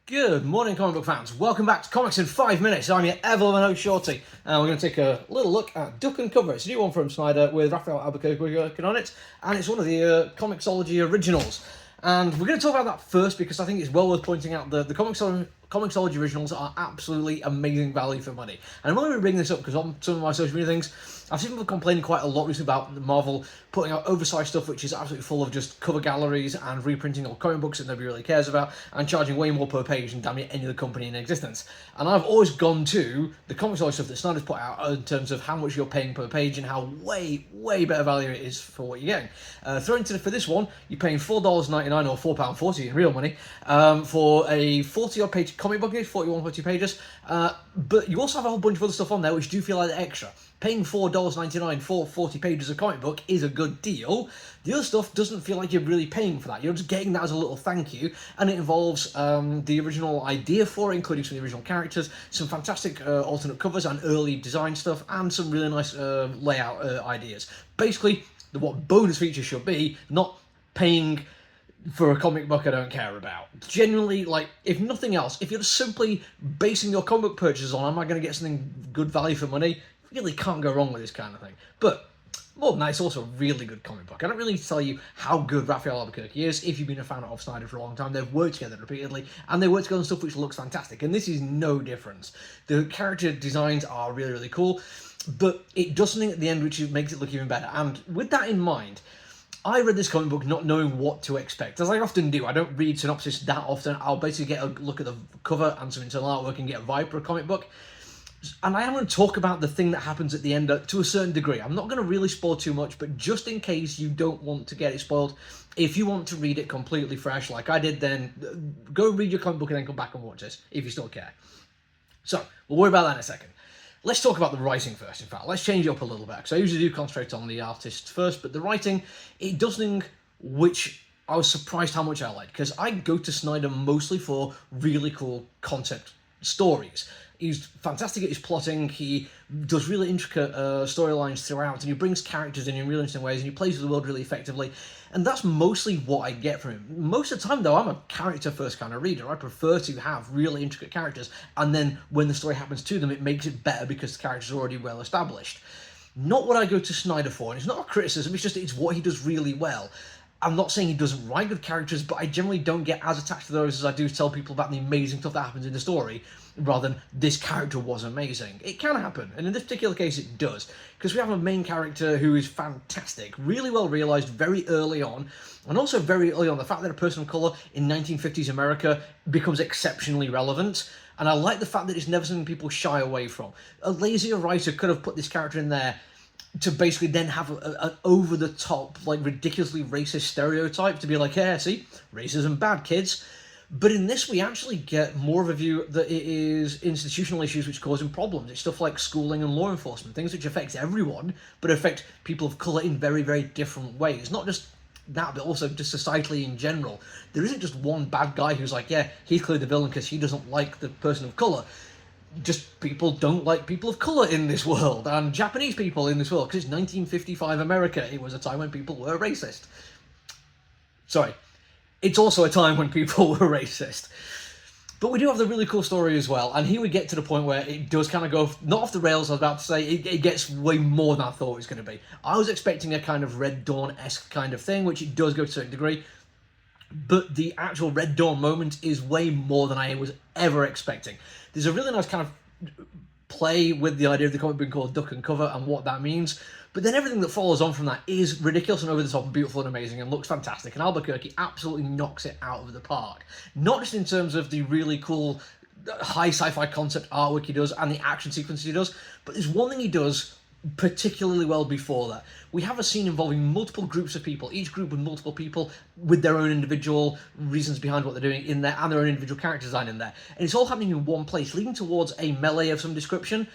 Good morning, comic book fans. Welcome back to Comics in 5 Minutes. I'm your ever-loving host, Shorty, and we're going to take a little look at Duck and Cover. It's a new one from Snyder with Raphael Albuquerque working on it, and it's one of the Comixology originals. And we're going to talk about that first because I think it's well worth pointing out that the Comixology originals are absolutely amazing value for money. And I'm only going to bring this up because on some of my social media things, I've seen people complaining quite a lot recently about Marvel putting out oversized stuff which is absolutely full of just cover galleries and reprinting old comic books that nobody really cares about and charging way more per page than damn near any other company in existence. And I've always gone to the Comixology stuff that Snyder's put out in terms of how much you're paying per page and how way better value it is for what you're getting. For this one, you're paying $4.99 or £4.40 in real money for a 40-odd page comic book, 41, 42 pages. But you also have a whole bunch of other stuff on there which do feel like extra. Paying $4.99 for 40 pages of comic book is a good deal. The other stuff doesn't feel like you're really paying for that. You're just getting that as a little thank you, and it involves the original idea for it, including some of the original characters, some fantastic alternate covers and early design stuff, and some really nice layout ideas. Basically, what bonus features should be, not paying for a comic book I don't care about. Generally, like, if nothing else, if you're just simply basing your comic book purchases on, am I going to get something good value for money? Really can't go wrong with this kind of thing. But more than that, it's also a really good comic book. I don't really need to tell you how good Raphael Albuquerque is. If you've been a fan of Snyder for a long time, they've worked together repeatedly, and they work together on stuff which looks fantastic. And this is no difference. The character designs are really cool, but it does something at the end which makes it look even better. And with that in mind, I read this comic book not knowing what to expect, as I often do. I don't read synopsis that often. I'll basically get a look at the cover and some internal artwork and get a vibe for a comic book. And I am going to talk about the thing that happens at the end to a certain degree. I'm not going to really spoil too much, but just in case you don't want to get it spoiled, if you want to read it completely fresh like I did, then go read your comic book and then come back and watch this, if you still care. So, we'll worry about that in a second. Let's talk about the writing first, in fact. Let's change it up a little bit, because I usually do concentrate on the artist first, but the writing, it does something which I was surprised how much I liked, because I go to Snyder mostly for really cool concept stories. He's fantastic at his plotting, he does really intricate storylines throughout, and he brings characters in really interesting ways, and he plays with the world really effectively, and that's mostly what I get from him. Most of the time, though, I'm a character-first kind of reader. I prefer to have really intricate characters, and then when the story happens to them, it makes it better because the characters are already well established. Not what I go to Snyder for, and it's not a criticism, it's what he does really well. I'm not saying he doesn't write good characters, but I generally don't get as attached to those as I do tell people about the amazing stuff that happens in the story, rather than this character was amazing. It can happen, and in this particular case it does, because we have a main character who is fantastic, really well realised very early on, and also very early on, the fact that a person of colour in 1950s America becomes exceptionally relevant, and I like the fact that it's never something people shy away from. A lazier writer could have put this character in there to basically then have an over-the-top, like, ridiculously racist stereotype to be like, yeah, see, racism bad, kids. But in this, we actually get more of a view that it is institutional issues which cause him problems. It's stuff like schooling and law enforcement, things which affect everyone, but affect people of colour in very different ways. Not just that, but also just societally in general. There isn't just one bad guy who's like, yeah, he's clearly the villain because he doesn't like the person of colour. Just people don't like people of colour in this world, and Japanese people in this world, because it's 1955 America. It was a time when people were racist. Sorry. It's also a time when people were racist. But we do have the really cool story as well, and here we get to the point where it does kind of go, not off the rails, I was about to say, it gets way more than I thought it was going to be. I was expecting a kind of Red Dawn-esque kind of thing, which it does go to a certain degree, but the actual Red Dawn moment is way more than I was ever expecting. There's a really nice kind of play with the idea of the comic being called Duck and Cover and what that means, but then everything that follows on from that is ridiculous and over the top and beautiful and amazing and looks fantastic, and Albuquerque absolutely knocks it out of the park. Not just in terms of the really cool high sci-fi concept artwork he does and the action sequences he does, but there's one thing he does particularly well before that. We have a scene involving multiple groups of people, each group with multiple people with their own individual reasons behind what they're doing in there and their own individual character design in there. And it's all happening in one place, leading towards a melee of some description.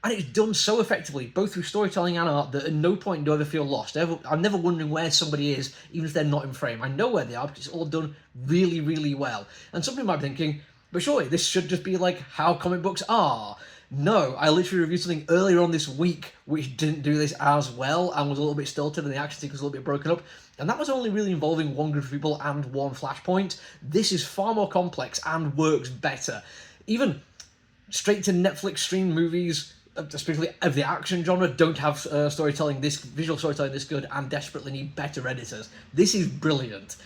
And it's done so effectively, both through storytelling and art, that at no point do I ever feel lost. I'm never wondering where somebody is, even if they're not in frame. I know where they are because it's all done really well. And some people might be thinking, but surely this should just be like how comic books are. No, I literally reviewed something earlier on this week which didn't do this as well and was a little bit stilted and the action sequence was a little bit broken up. And that was only really involving one group of people and one flashpoint. This is far more complex and works better. Even straight to Netflix streamed movies, especially of the action genre, don't have visual storytelling this good and desperately need better editors. This is brilliant.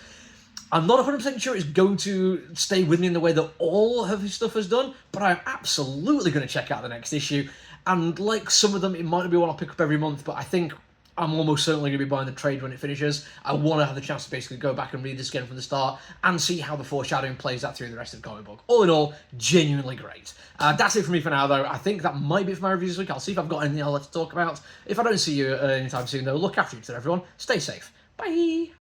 I'm not 100% sure it's going to stay with me in the way that all of his stuff has done, but I'm absolutely going to check out the next issue. And like some of them, it might not be one I'll pick up every month, but I think I'm almost certainly going to be buying the trade when it finishes. I want to have the chance to basically go back and read this again from the start and see how the foreshadowing plays out through the rest of the comic book. All in all, genuinely great. That's it for me for now, though. I think that might be it for my reviews this week. I'll see if I've got anything else to talk about. If I don't see you anytime soon, though, look after each other, everyone. Stay safe. Bye!